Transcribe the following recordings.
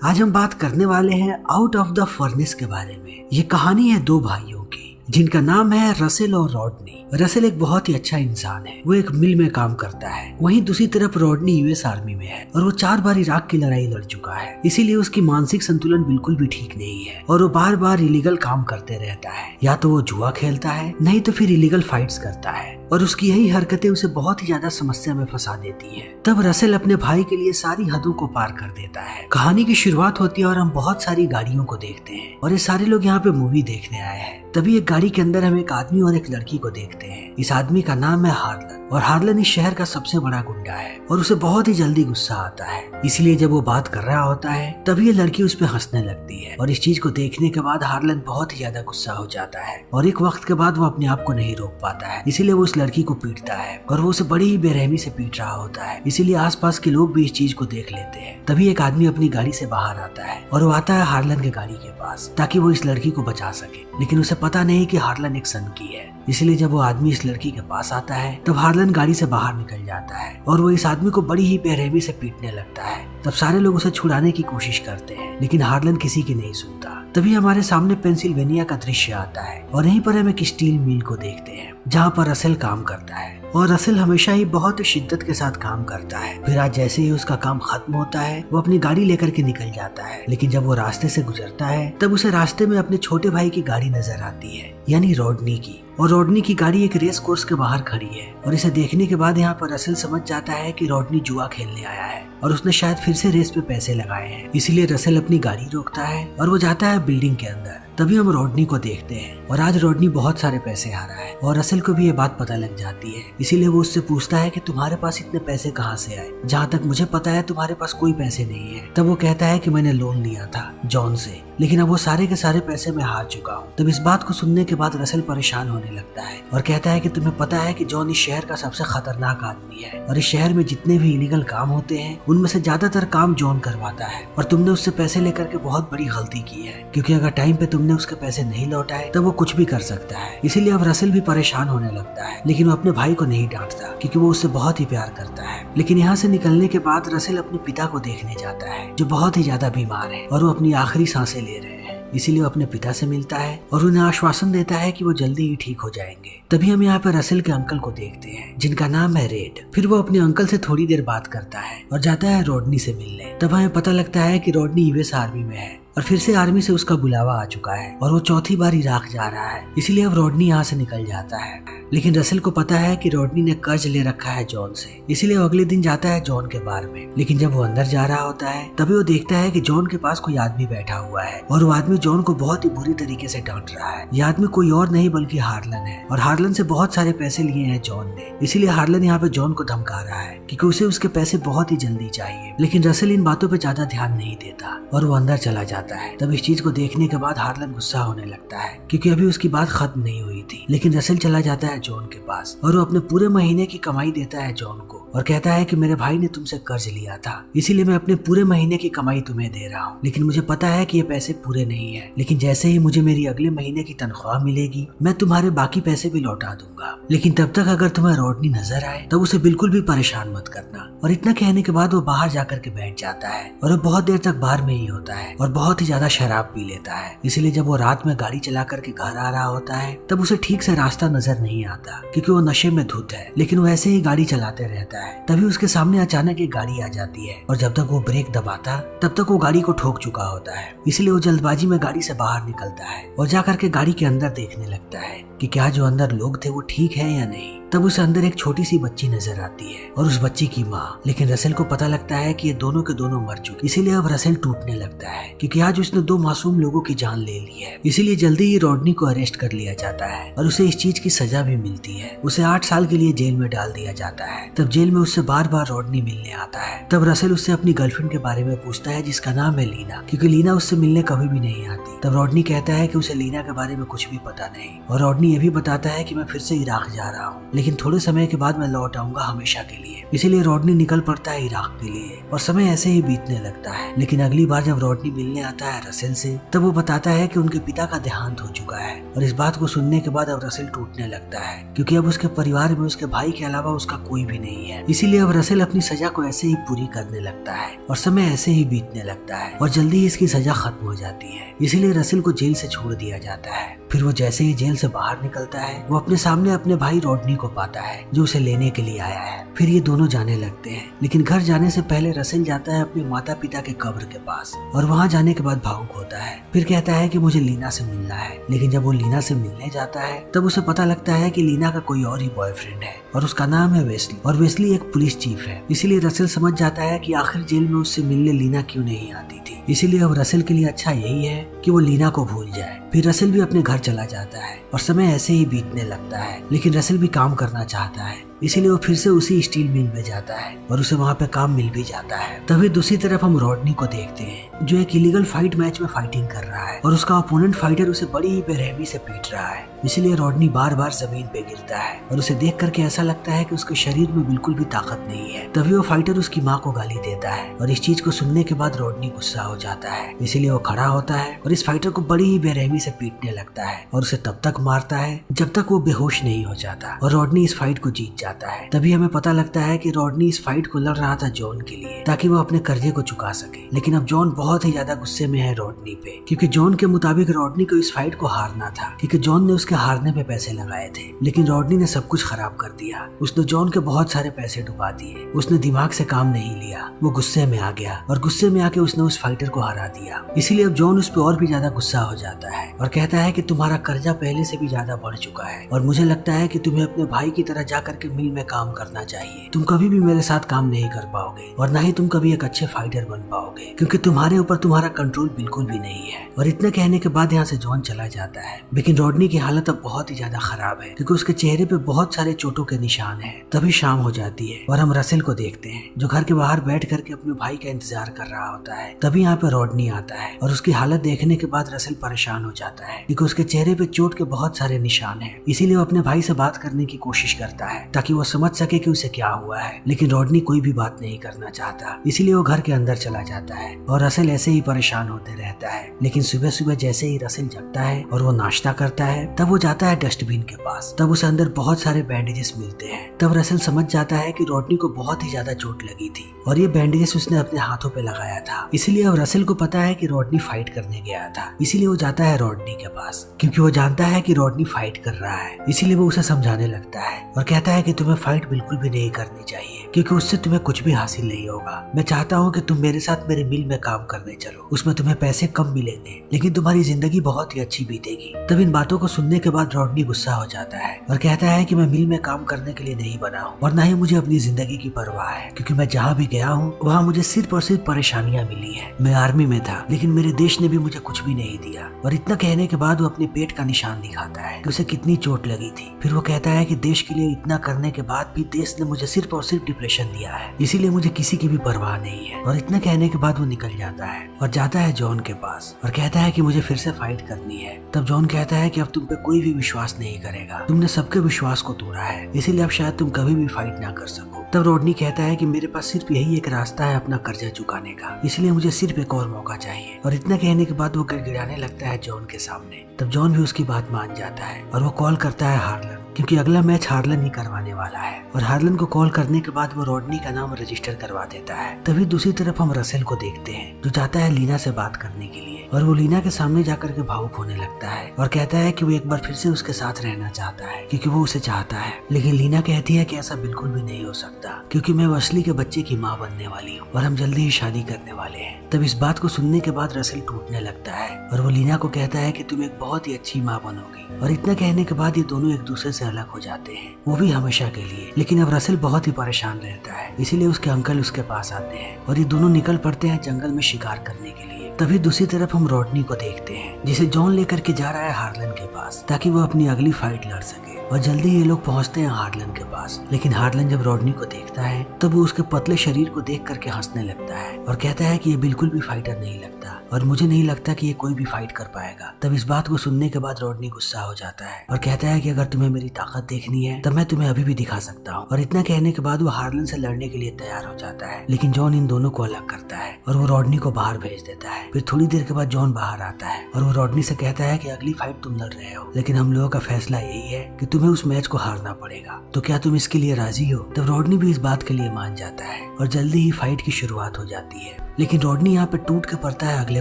आज हम बात करने वाले हैं आउट ऑफ द फर्नेस के बारे में। ये कहानी है दो भाइयों की जिनका नाम है रसेल और रॉडनी। रसेल एक बहुत ही अच्छा इंसान है, वो एक मिल में काम करता है। वहीं दूसरी तरफ रॉडनी यूएस आर्मी में है और वो 4 बार इराक की लड़ाई लड़ चुका है, इसीलिए उसकी मानसिक संतुलन बिल्कुल भी ठीक नहीं है और वो बार बार इलीगल काम करते रहता है। या तो वो जुआ खेलता है, नहीं तो फिर इलीगल फाइट्स करता है और उसकी यही हरकतें उसे बहुत ही ज्यादा समस्या में फंसा देती है। तब रसेल अपने भाई के लिए सारी हदों को पार कर देता है। कहानी की शुरुआत होती है और हम बहुत सारी गाड़ियों को देखते हैं और ये सारे लोग यहाँ पे मूवी देखने आए हैं। तभी एक गाड़ी के अंदर हम एक आदमी और एक लड़की को देखते हैं। इस आदमी का नाम है हार्लन और हार्लन इस शहर का सबसे बड़ा गुंडा है और उसे बहुत ही जल्दी गुस्सा आता है। इसलिए जब वो बात कर रहा होता है तभी ये लड़की उस पर हंसने लगती है और इस चीज को देखने के बाद हार्लन बहुत ही ज्यादा गुस्सा हो जाता है और एक वक्त के बाद वो अपने आप को नहीं रोक पाता है, इसीलिए वो उस लड़की को पीटता है और वो उसे बड़ी ही बेरहमी से पीट रहा होता है। इसीलिए आसपास के लोग भी इस चीज को देख लेते हैं। तभी एक आदमी अपनी गाड़ी से बाहर आता है और वो आता है हार्लन के गाड़ी के पास ताकि वो इस लड़की को बचा सके, लेकिन उसे पता नहीं कि हार्लन एक सनकी है। इसलिए जब वो आदमी इस लड़की के पास आता है तब हार्लन गाड़ी से बाहर निकल जाता है और वो इस आदमी को बड़ी ही बेरहमी से पीटने लगता है। तब सारे लोग उसे छुड़ाने की कोशिश करते हैं लेकिन हार्लन किसी की नहीं सुनता। तभी हमारे सामने पेंसिल्वेनिया का दृश्य आता है और यहीं पर हम एक स्टील मिल को देखते हैं जहाँ पर रसेल काम करता है और रसेल हमेशा ही बहुत शिद्दत के साथ काम करता है। फिर आज जैसे ही उसका काम खत्म होता है वो अपनी गाड़ी लेकर के निकल जाता है, लेकिन जब वो रास्ते से गुजरता है तब उसे रास्ते में अपने छोटे भाई की गाड़ी नजर आती है, यानी रॉडनी की। और रॉडनी की गाड़ी एक रेस कोर्स के बाहर खड़ी है और इसे देखने के बाद यहाँ पर रसेल समझ जाता है कि रॉडनी जुआ खेलने आया है और उसने शायद फिर से रेस पे पैसे लगाए हैं। इसीलिए रसेल अपनी गाड़ी रोकता है और वो जाता है बिल्डिंग के अंदर। तभी हम रॉडनी को देखते हैं और आज रॉडनी बहुत सारे पैसे हारा है और रसेल को भी ये बात पता लग जाती है। इसीलिए वो उससे पूछता है कि तुम्हारे पास इतने पैसे कहाँ से आए? जहाँ तक मुझे पता है तुम्हारे पास कोई पैसे नहीं है। तब वो कहता है कि मैंने लोन लिया था जॉन से, लेकिन अब वो सारे के सारे पैसे मैं हार चुका हूँ। तब इस बात को सुनने के बाद रसेल परेशान होने लगता है और कहता है कि तुम्हें पता है कि जॉन इस शहर का सबसे खतरनाक आदमी है और इस शहर में जितने भी इलीगल काम होते हैं उनमें से ज्यादातर काम जॉन करवाता है और तुमने उससे पैसे लेकर के बहुत बड़ी गलती की है, क्योंकि अगर टाइम पे तुमने उसके पैसे नहीं लौटाए तो वो कुछ भी कर सकता है। इसीलिए अब रसेल भी परेशान होने लगता है, लेकिन वो अपने भाई को नहीं डांटता क्योंकि वो उससे बहुत ही प्यार करता है। लेकिन यहाँ से निकलने के बाद रसेल अपने पिता को देखने जाता है जो बहुत ही ज्यादा बीमार है और वो अपनी आखिरी सांसें ले रहे हैं। इसीलिए वो अपने पिता से मिलता है और उन्हें आश्वासन देता है कि वो जल्दी ही ठीक हो जाएंगे। तभी हम यहाँ पर रसेल के अंकल को देखते हैं जिनका नाम है रेड। फिर वो अपने अंकल से थोड़ी देर बात करता है और जाता है रॉडनी से मिलने। तब हमें पता लगता है कि रॉडनी यूएस आर्मी में है और फिर से आर्मी से उसका बुलावा आ चुका है और वो चौथी बार इराक जा रहा है। इसीलिए अब रॉडनी यहाँ से निकल जाता है, लेकिन रसेल को पता है कि रॉडनी ने कर्ज ले रखा है जॉन से, इसीलिए अगले दिन जाता है जॉन के बार में। लेकिन जब वो अंदर जा रहा होता है तभी वो देखता है कि जॉन के पास कोई आदमी बैठा हुआ है और वो आदमी जॉन को बहुत ही बुरी तरीके से डांट रहा है। ये आदमी कोई और नहीं बल्कि हार्लन है और हार्लन से बहुत सारे पैसे लिए हैं जॉन ने। इसीलिए हार्लन यहाँ पे जॉन को धमका रहा है क्योंकि उसे उसके पैसे बहुत ही जल्दी चाहिए। लेकिन रसेल इन बातों पे ज्यादा ध्यान नहीं देता और वो अंदर चला जाता है। तब इस चीज को देखने के बाद हार्लन गुस्सा होने लगता है क्योंकि अभी उसकी बात खत्म नहीं हुई थी। लेकिन रसेल चला जाता है जॉन के पास और वो अपने पूरे महीने की कमाई देता है जॉन को और कहता है कि मेरे भाई ने तुमसे कर्ज लिया था, इसीलिए मैं अपने पूरे महीने की कमाई तुम्हें दे रहा हूँ। लेकिन मुझे पता है कि ये पैसे पूरे नहीं है, लेकिन जैसे ही मुझे मेरी अगले महीने की तनख्वाह मिलेगी मैं तुम्हारे बाकी पैसे भी लौटा दूंगा। लेकिन तब तक अगर तुम्हें रॉडनी नजर आए तब उसे बिल्कुल भी परेशान मत करना। और इतना कहने के बाद वो बाहर जाकर के बैठ जाता है और वो बहुत देर तक बाहर में ही होता है और बहुत ही ज्यादा शराब पी लेता है। इसलिए जब वो रात में गाड़ी चला करके घर आ रहा होता है तब उसे ठीक से रास्ता नजर नहीं आता क्योंकि वो नशे में धुत है, लेकिन वो ऐसे ही गाड़ी चलाते रहता है। तभी उसके सामने अचानक एक गाड़ी आ जाती है और जब तक वो ब्रेक दबाता तब तक वो गाड़ी को ठोक चुका होता है। इसलिए वो जल्दबाजी में गाड़ी से बाहर निकलता है और जाकर के गाड़ी के अंदर देखने लगता है कि क्या जो अंदर लोग थे वो ठीक है या नहीं। तब उसे अंदर एक छोटी सी बच्ची नजर आती है और उस बच्ची की माँ। लेकिन रसेल को पता लगता है कि ये दोनों के दोनों मर चुके, इसीलिए अब रसेल टूटने लगता है क्योंकि आज उसने 2 मासूम लोगों की जान ले ली है। इसीलिए जल्दी ही रॉडनी को अरेस्ट कर लिया जाता है और उसे इस चीज की सजा भी मिलती है। उसे 8 साल के लिए जेल में डाल दिया जाता है। तब जेल में उससे बार बार रॉडनी मिलने आता है। तब रसेल उससे अपनी गर्लफ्रेंड के बारे में पूछता है जिसका नाम है लीना, क्योंकि लीना उससे मिलने कभी भी नहीं आती। तब रॉडनी कहता है कि उसे लीना के बारे में कुछ भी पता नहीं और रॉडनी ये भी बताता है कि मैं फिर से इराक जा रहा हूँ, लेकिन थोड़े समय के बाद मैं लौट आऊंगा हमेशा के लिए। इसीलिए रॉडनी निकल पड़ता है इराक के लिए और समय ऐसे ही बीतने लगता है। लेकिन अगली बार जब रॉडनी मिलने आता है रसेल से, तब वो बताता है कि उनके पिता का देहांत हो चुका है। और इस बात को सुनने के बाद अब रसेल टूटने लगता है, क्योंकि अब उसके परिवार में उसके भाई के अलावा उसका कोई भी नहीं है। इसीलिए अब रसेल अपनी सजा को ऐसे ही पूरी करने लगता है और समय ऐसे ही बीतने लगता है और जल्दी ही इसकी सजा खत्म हो जाती है। इसीलिए रसेल को जेल से छोड़ दिया जाता है। फिर वो जैसे ही जेल से बाहर निकलता है, वो अपने सामने अपने भाई रॉडनी को पाता है जो उसे लेने के लिए आया है। फिर ये दोनों जाने लगते हैं, लेकिन घर जाने से पहले रसेल जाता है अपने माता पिता के कब्र के पास और वहाँ जाने के बाद भावुक होता है। फिर कहता है कि मुझे लीना से मिलना है। लेकिन जब वो लीना से मिलने जाता है, तब उसे पता लगता है कि लीना का कोई और ही बॉयफ्रेंड है और उसका नाम है वेस्ली, और वेस्ली एक पुलिस चीफ है। इसीलिए रसेल समझ जाता है कि आखिर जेल में उससे मिलने लीना क्यों नहीं आती थी। इसीलिए अब रसेल के लिए अच्छा यही है कि वो लीना को भूल जाए। फिर रसेल भी अपने घर चला जाता है और समय ऐसे ही बीतने लगता है। लेकिन रसेल भी काम करना चाहता है, इसीलिए वो फिर से उसी स्टील मिल में जाता है और उसे वहाँ पे काम मिल भी जाता है। तभी दूसरी तरफ हम रॉडनी को देखते हैं जो एक इलीगल फाइट मैच में फाइटिंग कर रहा है और उसका ओपोनेंट फाइटर उसे बड़ी ही बेरहमी से पीट रहा है। इसीलिए रॉडनी बार बार जमीन पे गिरता है और उसे देख करके ऐसा लगता है कि उसके शरीर में बिल्कुल भी ताकत नहीं है। तभी वो फाइटर उसकी माँ को गाली देता है और इस चीज को सुनने के बाद रॉडनी गुस्सा हो जाता है। इसीलिए वो खड़ा होता है और इस फाइटर को बड़ी ही बेरहमी से पीटने लगता है और उसे तब तक मारता है जब तक वो बेहोश नहीं हो जाता और रॉडनी इस फाइट को जीत जाता है। तभी हमें पता लगता है कि रॉडनी इस फाइट को लड़ रहा था जॉन के लिए, ताकि वो अपने कर्जे को चुका सके। लेकिन अब जॉन बहुत ही ज्यादा गुस्से में है रॉडनी पे, क्योंकि जॉन के मुताबिक रॉडनी को इस फाइट को हारना था, क्योंकि जॉन ने उसके हारने पे पैसे लगाए थे। लेकिन रॉडनी ने सब कुछ खराब कर दिया। उसने जॉन के बहुत सारे पैसे डुबा दिए। उसने दिमाग से काम नहीं लिया। वो गुस्से में आ गया और गुस्से में आके उसने उस फाइटर को हरा दिया। इसीलिए अब जॉन उस पर और भी ज्यादा गुस्सा हो जाता है और कहता है कि तुम्हारा कर्जा पहले से भी ज्यादा बढ़ चुका है और मुझे लगता है कि तुम्हें अपने भाई की तरह जाकर के मिल में काम करना चाहिए। तुम कभी भी मेरे साथ काम नहीं कर पाओगे और ना ही तुम कभी एक अच्छे फाइटर बन पाओगे, क्योंकि तुम्हारे ऊपर तुम्हारा कंट्रोल बिल्कुल भी नहीं है। और इतना कहने के बाद यहाँ से जॉन चला जाता है। लेकिन रॉडनी की हालत अब बहुत ही ज्यादा खराब है, क्योंकि उसके चेहरे पे बहुत सारे चोटों के निशान हैं। तभी शाम हो जाती है और हम रसेल को देखते हैं जो घर के बाहर बैठ करके अपने भाई का इंतजार कर रहा होता है। तभी यहाँ पे रॉडनी आता है और उसकी हालत देखने के बाद रसेल परेशान हो जाता है, क्योंकि उसके चेहरे पे चोट के बहुत सारे निशान हैं। इसीलिए वो अपने भाई से बात करने की कोशिश करता है ताकि वो समझ सके कि उसे क्या हुआ है। लेकिन रॉडनी कोई भी बात नहीं करना चाहता, इसीलिए वो घर के अंदर चला जाता है और रसेल ऐसे ही परेशान होते रहता है। लेकिन सुबह सुबह जैसे ही रसेल जगता है और वो नाश्ता करता है, तब वो जाता है डस्टबिन के पास। तब उसे अंदर बहुत सारे बैंडेजेस मिलते हैं। तब रसेल समझ जाता है कि रॉडनी को बहुत ही ज्यादा चोट लगी थी और ये बैंडेजेस उसने अपने हाथों पे लगाया था। इसीलिए अब रसेल को पता है कि रॉडनी फाइट करने गया था। इसीलिए वो जाता है रॉडनी के पास, क्योंकि वो जानता है कि रॉडनी फाइट कर रहा है। इसीलिए वो उसे समझाने लगता है और कहता है कि तुम्हें फाइट बिल्कुल भी नहीं करनी चाहिए, क्योंकि उससे तुम्हें कुछ भी हासिल नहीं होगा। मैं चाहता हूँ कि तुम मेरे साथ मेरे मिल में काम करने चलो। उसमें तुम्हें पैसे कम मिलेंगे, लेकिन तुम्हारी जिंदगी बहुत ही अच्छी बीतेगी। तब इन बातों को सुनने के बाद रॉडनी गुस्सा हो जाता है और कहता है कि मैं मिल में काम करने के लिए नहीं बना हूँ और न ही मुझे अपनी जिंदगी की परवाह है, क्योंकि मैं जहाँ भी गया हूँ वहाँ मुझे सिर्फ और सिर्फ परेशानियाँ मिली है। मैं आर्मी में था, लेकिन मेरे देश ने भी मुझे कुछ भी नहीं दिया। और इतना कहने के बाद वो अपने पेट का निशान दिखाता है कि उसे कितनी चोट लगी थी। फिर वो कहता है कि देश के लिए इतना करने के बाद भी देश ने मुझे सिर्फ और सिर्फ डिप्रेशन दिया है, इसीलिए मुझे किसी की भी परवाह नहीं है। और इतना कहने के बाद वो निकल जाता है और जाता है जॉन के पास और कहता है कि मुझे फिर से फाइट करनी है। तब जॉन कहता है कि अब तुम पे कोई भी विश्वास नहीं करेगा, तुमने सबके विश्वास को तोड़ा है, इसीलिए अब शायद तुम कभी भी फाइट ना कर सको। तब रॉडनी कहता है कि मेरे पास सिर्फ यही एक रास्ता है अपना कर्जा चुकाने का, इसलिए मुझे सिर्फ एक और मौका चाहिए। और इतना कहने के बाद वो गिड़गिड़ाने लगता है जॉन के सामने। तब जॉन भी उसकी बात मान जाता है और वो कॉल करता है हार्लन, क्योंकि अगला मैच हार्लन ही करवाने वाला है। और हार्लन को कॉल करने के बाद वो रॉडनी का नाम रजिस्टर करवा देता है। तभी दूसरी तरफ हम रसेल को देखते हैं जो जाता है लीना से बात करने के लिए, और वो लीना के सामने जाकर के भावुक होने लगता है और कहता है कि वो एक बार फिर से उसके साथ रहना चाहता है, क्योंकि वो उसे चाहता है। लेकिन लीना कहती है कि ऐसा बिल्कुल भी नहीं हो सकता, क्योंकि मैं असली के बच्चे की माँ बनने वाली हूँ और हम जल्दी ही शादी करने वाले हैं। तब इस बात को सुनने के बाद रसेल टूटने लगता है और वो लीना को कहता है कि तुम एक बहुत ही अच्छी माँ बनोगी। और इतना कहने के बाद ये दोनों एक दूसरे से अलग हो जाते हैं, वो भी हमेशा के लिए। लेकिन अब रसेल बहुत ही परेशान रहता है, इसीलिए उसके अंकल उसके पास आते हैं और ये दोनों निकल पड़ते हैं जंगल में शिकार करने के लिए। तभी दूसरी तरफ हम रॉडनी को देखते हैं जिसे जॉन लेकर के जा रहा है हार्लन के पास, ताकि वो अपनी अगली फाइट लड़ सके। और जल्दी ये लोग पहुंचते हैं हार्लन के पास। लेकिन हार्लन जब रॉडनी को देखता है तब वो उसके पतले शरीर को देख करके हंसने लगता है और कहता है कि ये बिल्कुल भी फाइटर नहीं लगता और मुझे नहीं लगता कि ये कोई भी फाइट कर पाएगा। तब इस बात को सुनने के बाद रॉडनी गुस्सा हो जाता है और कहता है कि अगर तुम्हें मेरी ताकत देखनी है तब मैं तुम्हें अभी भी दिखा सकता हूँ। और इतना कहने के बाद वो हार्लन से लड़ने के लिए तैयार हो जाता है। लेकिन जॉन इन दोनों को अलग करता है और वो रॉडनी को बाहर भेज देता है। फिर थोड़ी देर के बाद जॉन बाहर आता है और वो रॉडनी से कहता है कि अगली फाइट तुम लड़ रहे हो, लेकिन हम लोगों का फैसला यही है कि तुम्हें उस मैच को हारना पड़ेगा, तो क्या तुम इसके लिए राजी हो? तब रॉडनी भी इस बात के लिए मान जाता है और जल्दी ही फाइट की शुरुआत हो जाती है। लेकिन रॉडनी यहाँ पे टूट के पड़ता है अगले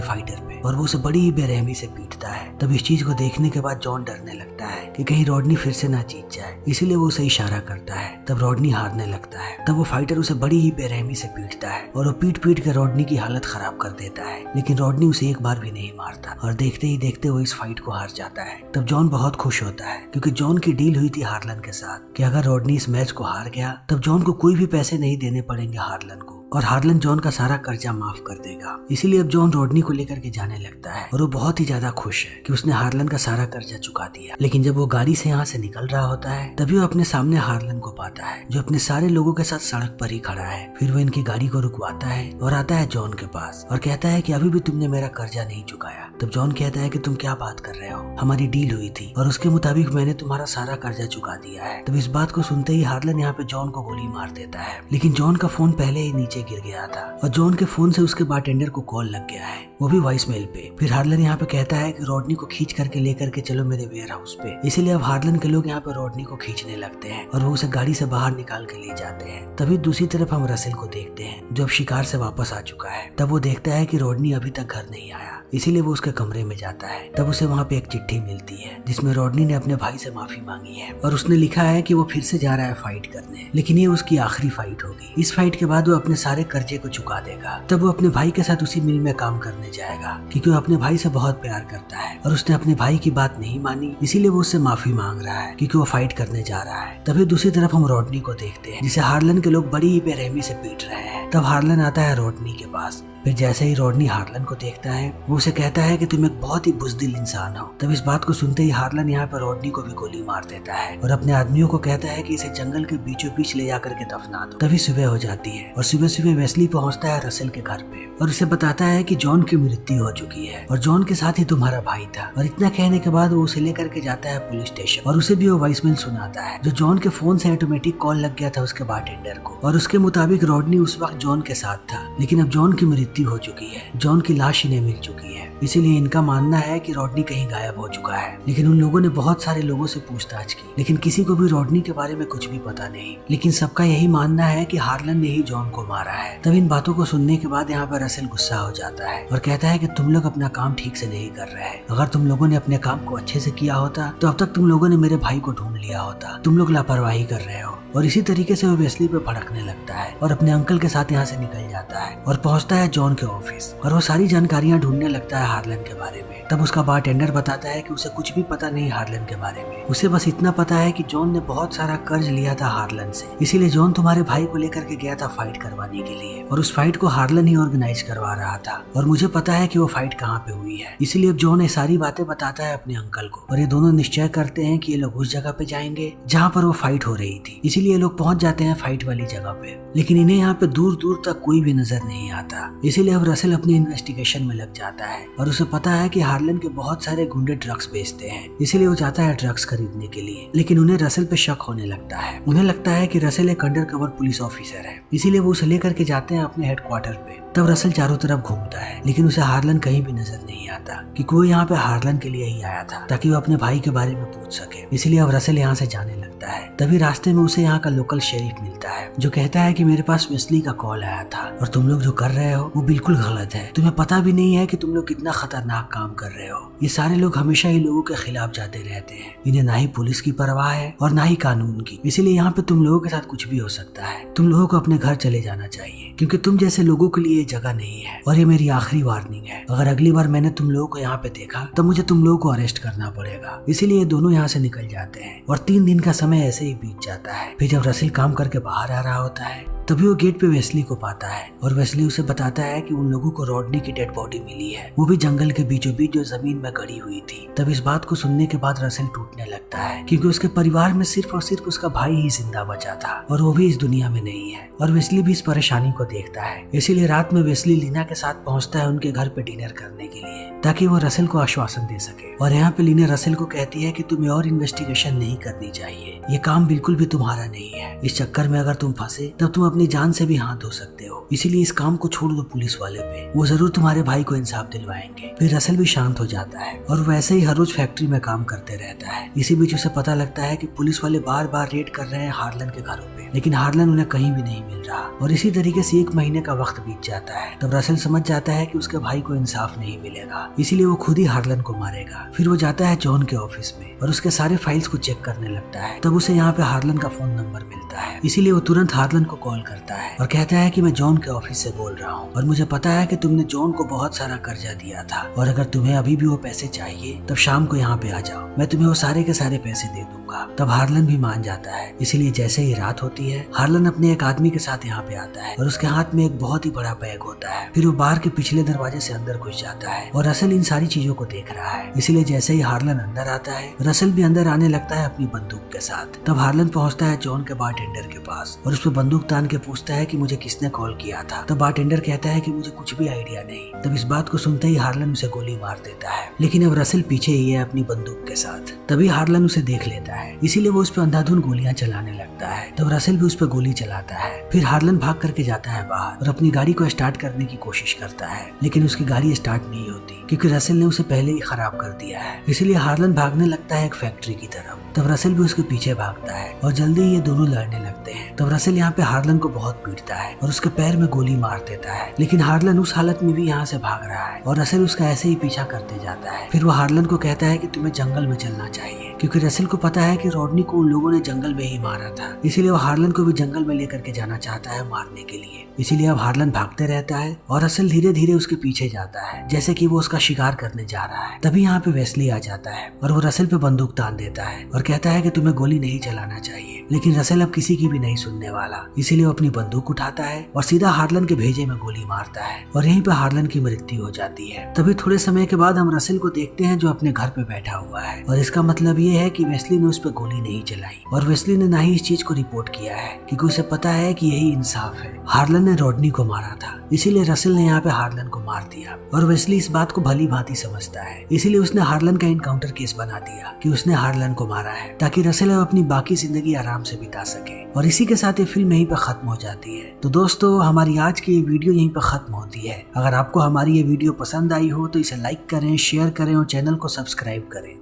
फाइटर पे और वो उसे बड़ी ही बेरहमी से पीटता है। तब इस चीज को देखने के बाद जॉन डरने लगता है कि कहीं रॉडनी फिर से ना जीत जाए, इसीलिए वो उसे इशारा करता है। तब रॉडनी हारने लगता है। तब वो फाइटर उसे बड़ी ही बेरहमी से पीटता है और वो पीट पीट के रॉडनी की हालत खराब कर देता है। लेकिन रॉडनी उसे एक बार भी नहीं मारता और देखते ही देखते वो इस फाइट को हार जाता है। तब जॉन बहुत खुश होता है क्योंकि जॉन की डील हुई थी हार्लन के साथ कि अगर रॉडनी इस मैच को हार गया तब जॉन को कोई भी पैसे नहीं देने पड़ेंगे हार्लन को और हार्लन जॉन का सारा कर्जा माफ कर देगा। इसीलिए अब जॉन रॉडनी को लेकर के जाने लगता है और वो बहुत ही ज्यादा खुश है कि उसने हार्लन का सारा कर्जा चुका दिया। लेकिन जब वो गाड़ी से यहाँ से निकल रहा होता है तभी वो अपने सामने हार्लन को पाता है जो अपने सारे लोगों के साथ सड़क पर ही खड़ा है। फिर वो इनकी गाड़ी को रुकवाता है और आता है जॉन के पास और कहता है कि अभी भी तुमने मेरा कर्जा नहीं चुकाया। तब जॉन कहता है कि तुम क्या बात कर रहे हो, हमारी डील हुई थी और उसके मुताबिक मैंने तुम्हारा सारा कर्जा चुका दिया है। तब इस बात को सुनते ही हार्लन यहाँ पे जॉन को गोली मार देता है। लेकिन जॉन का फोन पहले ही नीचे गिर गया था और जॉन के फोन से उसके बारटेंडर को कॉल लग गया है, वो भी वॉइस मेल पे। फिर हार्लन यहाँ पे कहता है कि रॉडनी को खींच करके लेकर के चलो मेरे वेयर हाउस पे। इसीलिए अब हार्लन के लोग यहाँ पे रॉडनी को खींचने लगते हैं और वो उसे गाड़ी से बाहर निकाल के ले जाते हैं। तभी दूसरी तरफ हम रसेल को देखते हैं जो अब शिकार से वापस आ चुका है। तब वो देखता है कि रॉडनी अभी तक घर नहीं आया, इसीलिए वो उसके कमरे में जाता है। तब उसे वहाँ पे एक चिट्ठी मिलती है जिसमें रॉडनी ने अपने भाई से माफी मांगी है और उसने लिखा है कि वो फिर से जा रहा है फाइट करने, लेकिन ये उसकी आखिरी फाइट होगी। इस फाइट के बाद वो अपने सारे कर्जे को चुका देगा। तब वो अपने भाई के साथ उसी मिल में काम करने जाएगा क्योंकि वो अपने भाई से बहुत प्यार करता है और उसने अपने भाई की बात नहीं मानी, इसीलिए वो उससे माफी मांग रहा है क्योंकि वो फाइट करने जा रहा है। तभी दूसरी तरफ हम रॉडनी को देखते हैं जिसे हार्लन के लोग बड़ी ही बेरहमी से पीट रहे हैं। तब हार्लन आता है रॉडनी के पास। फिर जैसे ही रॉडनी हार्लन को देखता है वो उसे कहता है कि तुम एक बहुत ही बुज़दिल इंसान हो। तब इस बात को सुनते ही हार्लन यहाँ पर रॉडनी को भी गोली मार देता है और अपने आदमियों को कहता है कि इसे जंगल के बीचों बीच ले जाकर के दफना दो। तभी सुबह हो जाती है और सुबह सुबह वेस्ली पहुंचता है रसेल के घर पे और उसे बताता है कि जॉन की मृत्यु हो चुकी है और जॉन के साथ ही तुम्हारा भाई था। और इतना कहने के बाद वो उसे लेकर के जाता है पुलिस स्टेशन और उसे भी वो वॉइसमेल सुनाता है जो जॉन के फोन से ऑटोमेटिक कॉल लग गया था उसके बारटेंडर को और उसके मुताबिक रॉडनी उस वक्त जॉन के साथ था, लेकिन अब जॉन की मृत्यु हो चुकी है, जॉन की लाश इन्हें मिल चुकी है। इसीलिए इनका मानना है कि रॉडनी कहीं गायब हो चुका है। लेकिन उन लोगों ने बहुत सारे लोगों से पूछताछ की लेकिन किसी को भी रॉडनी के बारे में कुछ भी पता नहीं। लेकिन सबका यही मानना है कि हार्लन ने ही जॉन को मारा है। तब इन बातों को सुनने के बाद यहाँ पर रसेल गुस्सा हो जाता है और कहता है कि तुम लोग अपना काम ठीक से नहीं कर रहे हैं। अगर तुम लोगों ने अपने काम को अच्छे से किया होता तो अब तक तुम लोगों ने मेरे भाई को ढूंढ लिया होता। तुम लोग लापरवाही कर रहे हो। और इसी तरीके से वो वेस्ली पे भड़कने लगता है और अपने अंकल के साथ यहाँ से निकल जाता है और पहुंचता है जॉन के ऑफिस और वो सारी जानकारियां ढूंढने लगता है हार्लन के बारे में। तब उसका बारटेंडर बताता है कि उसे कुछ भी पता नहीं हार्लन के बारे में, उसे बस इतना पता है कि जॉन ने बहुत सारा कर्ज लिया था हार्लन से, इसीलिए जॉन तुम्हारे भाई को लेकर के गया था फाइट करवाने के लिए और उस फाइट को हार्लन ही ऑर्गेनाइज करवा रहा था और मुझे पता है कि वो फाइट कहाँ पे हुई है। इसीलिए जॉन ये सारी बातें बताता है अपने अंकल को और ये दोनों निश्चय करते हैं कि ये लोग उस जगह पे जाएंगे जहाँ पर वो फाइट हो रही थी। इसीलिए ये लोग पहुंच जाते हैं फाइट वाली जगह पे, लेकिन इन्हें यहाँ पे दूर दूर तक कोई भी नजर नहीं आता। इसीलिए अब रसेल अपनी इन्वेस्टिगेशन में लग जाता है और उसे पता है कि हार्लन के बहुत सारे गुंडे ड्रग्स बेचते हैं, इसीलिए वो जाता है ड्रग्स खरीदने के लिए। लेकिन उन्हें रसेल पे शक होने लगता है। उन्हें लगता है कि रसेल एक अंडर कवर पुलिस ऑफिसर है, इसीलिए वो उसे लेकर के जाते हैं अपने हेडक्वार्टर पे। तब रसेल चारों तरफ घूमता है लेकिन उसे हार्लन कहीं भी नजर नहीं आता क्योंकि वो यहाँ पे हार्लन के लिए ही आया था ताकि वो अपने भाई के बारे में पूछ सके। इसीलिए अब रसेल यहाँ से जाने लगता है। तभी रास्ते में उसे यहाँ का लोकल शेरिफ मिलता है जो कहता है कि मेरे पास वेस्ली का कॉल आया था और तुम लोग जो कर रहे हो वो बिल्कुल गलत है। तुम्हें पता भी नहीं है कि तुम लोग कितना खतरनाक काम कर रहे हो। ये सारे लोग हमेशा ही लोगों के खिलाफ जाते रहते हैं, इन्हें ना ही पुलिस की परवाह है और ना ही कानून की। इसीलिए यहाँ पे तुम लोगों के साथ कुछ भी हो सकता है। तुम लोगों को अपने घर चले जाना चाहिए क्योंकि तुम जैसे लोगों के लिए जगह नहीं है और ये मेरी आखिरी वार्निंग है। अगर अगली बार मैंने तुम लोगों को यहाँ पे देखा तो मुझे तुम लोगों को अरेस्ट करना पड़ेगा। इसीलिए दोनों यहाँ से निकल जाते हैं और 3 दिन का समय ऐसे ही बीत जाता है। फिर जब रसेल काम करके बाहर आ रहा होता है तभी वो गेट पे वेस्ली को पाता है और वेस्ली उसे बताता है कि उन लोगों को रॉडनी की डेड बॉडी मिली है, वो भी जंगल के बीचों बीच जो जमीन में गड़ी हुई थी। तब इस बात को सुनने के बाद रसेल टूटने लगता है क्योंकि उसके परिवार में सिर्फ और सिर्फ उसका भाई ही जिंदा बचा था और वो भी इस दुनिया में नहीं है। और वेस्ली भी इस परेशानी को देखता है। इसीलिए रात में वेस्ली लीना के साथ पहुंचता है उनके घर पे डिनर करने के लिए ताकि वो रसेल को आश्वासन दे सके। और यहाँ पे लीना रसेल को कहती है कि तुम्हें और इन्वेस्टिगेशन नहीं करनी चाहिए, ये काम बिल्कुल भी तुम्हारा नहीं है। इस चक्कर में अगर तुम फंसे तब तुम अपनी जान से भी हाथ धो सकते हो, इसीलिए इस काम को छोड़ दो पुलिस वाले पे, वो जरूर तुम्हारे भाई को इंसाफ दिलवाएंगे। फिर रसेल भी शांत हो जाता है और वैसे ही हर रोज फैक्ट्री में काम करते रहता है। इसी बीच उसे पता लगता है कि पुलिस वाले बार बार रेड कर रहे हैं हार्लन के घरों पे, लेकिन हार्लन उन्हें कहीं भी नहीं मिल रहा। और इसी तरीके से 1 महीने का वक्त बीत जाता है। तब रसेल समझ जाता है कि उसके भाई को इंसाफ नहीं मिलेगा, इसीलिए वो खुद ही हार्लन को मारेगा। फिर वो जाता है जॉन के ऑफिस में और उसके सारे फाइल्स को चेक करने लगता है। तब उसे यहाँ पे हार्लन का फोन नंबर मिलता है, इसीलिए वो तुरंत हार्लन को कॉल करता है और कहता है कि मैं जॉन के ऑफिस से बोल रहा हूँ और मुझे पता है कि तुमने जॉन को बहुत सारा कर्जा दिया था और अगर तुम्हें अभी भी वो पैसे चाहिए तब शाम को यहाँ पे आ जाओ, मैं तुम्हें वो सारे के सारे पैसे दे दूंगा। तब हार्लन भी मान जाता है। इसीलिए जैसे ही रात होती है हार्लन अपने एक आदमी के साथ यहाँ पे आता है और उसके हाथ में एक बहुत ही बड़ा बैग होता है। फिर वो बार के पिछले दरवाजे से अंदर घुस जाता है और रसेल इन सारी चीजों को देख रहा है। इसीलिए जैसे ही हार्लन अंदर आता है रसेल भी अंदर आने लगता है अपनी बंदूक के साथ। तब हार्लन पहुंचता है जॉन के बारटेंडर के पास और उस पर बंदूक तान के पूछता है कि मुझे किसने कॉल किया था। तब बारटेंडर कहता है कि मुझे कुछ भी आइडिया नहीं। तब इस बात को सुनते ही हार्लन उसे गोली मार देता है, लेकिन अब रसेल पीछे ही है अपनी बंदूक के साथ। तभी हार्लन उसे देख लेता है, इसीलिए वो उस पर अंधाधुंध गोलियां चलाने लगता है। तब रसेल भी उस पर गोली चलाता है। फिर हार्लन भाग करके जाता है बाहर और अपनी गाड़ी को स्टार्ट करने की कोशिश करता है, लेकिन उसकी गाड़ी स्टार्ट नहीं होती क्योंकि रसेल ने उसे पहले ही खराब कर दिया है। इसीलिए हार्लन भागने लगता है एक फैक्ट्री की तरफ। तब रसेल भी उसके पीछे भागता है और जल्दी ही ये दोनों लड़ने लगते हैं। तब रसेल यहाँ पे हार्लन को बहुत पीटता है और उसके पैर में गोली मार देता है, लेकिन हार्लन उस हालत में भी यहाँ से भाग रहा है और रसेल उसका ऐसे ही पीछा करते जाता है। फिर वो हार्लन को कहता है कि तुम्हें जंगल में चलना चाहिए क्योंकि रसेल को पता है कि रॉडनी को उन लोगों ने जंगल में ही मारा था, इसीलिए वो हार्लन को भी जंगल में लेकर के जाना चाहता है मारने के लिए। इसीलिए अब हार्लन भागते रहता है और रसेल धीरे धीरे उसके पीछे जाता है जैसे कि वो उसका शिकार करने जा रहा है। तभी यहाँ पे वेस्ली आ जाता है और वो रसेल पे बंदूक तान देता है और कहता है कि तुम्हें गोली नहीं चलाना चाहिए, लेकिन रसेल अब किसी की भी नहीं सुनने वाला। इसीलिए वो अपनी बंदूक उठाता है और सीधा हार्लन के भेजे में गोली मारता है और यहीं पे हार्लन की मृत्यु हो जाती है। तभी थोड़े समय के बाद हम रसेल को देखते हैं जो अपने घर पे बैठा हुआ है और इसका मतलब ये है कि वेस्ली ने उस पर गोली नहीं चलाई और वेस्ली ने ना ही इस चीज को रिपोर्ट किया है क्योंकि उसे पता है कि यही इंसाफ है। हार्लन ने रॉडनी को मारा था, इसीलिए रसेल ने यहाँ पे हार्लन को मार दिया और वेस्ली इस बात को भली भांति समझता है। इसीलिए उसने हार्लन का इनकाउंटर केस बना दिया कि उसने हार्लन को मारा है ताकि रसेल अपनी बाकी जिंदगी आराम से बिता सके। और इसी के साथ ये फिल्म यहीं पे खत्म हो जाती है। तो दोस्तों हमारी आज की ये वीडियो यहीं पे खत्म होती है। अगर आपको हमारी ये वीडियो पसंद आई हो तो इसे लाइक करें, शेयर करें और चैनल को सब्सक्राइब करें।